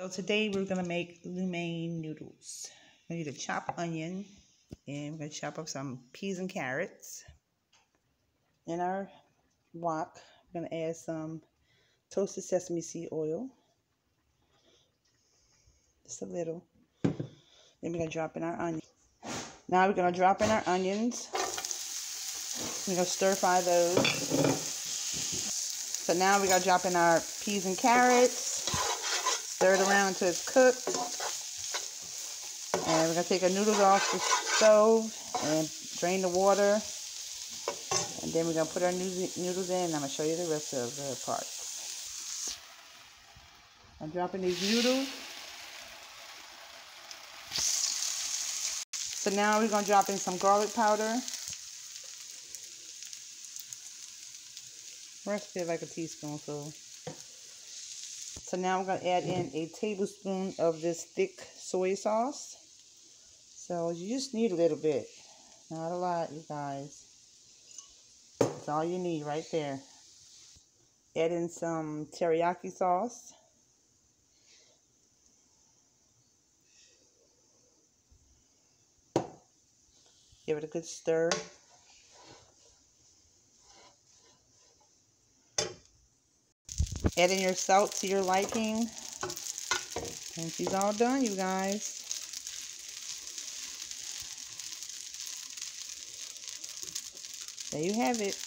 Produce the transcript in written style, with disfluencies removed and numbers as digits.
So today we're gonna make lo mein noodles. We need a chopped onion, and we're gonna chop up some peas and carrots. In our wok, we're gonna add some toasted sesame seed oil, just a little. Then we're gonna drop in our onions. Now we're gonna drop in our onions. We're gonna stir fry those. So now we're gonna drop in our peas and carrots. Stir it around until it's cooked. And we're going to take our noodles off the stove and drain the water. And then we're going to put our noodles in, and I'm going to show you the rest of the parts. I'm dropping these noodles. So now we're going to drop in some garlic powder. Recipe like a teaspoonful. So now we're going to add in a tablespoon of this thick soy sauce. So you just need a little bit. Not a lot, you guys. That's all you need right there. Add in some teriyaki sauce. Give it a good stir. Add in your salt to your liking. And she's all done, you guys. There you have it.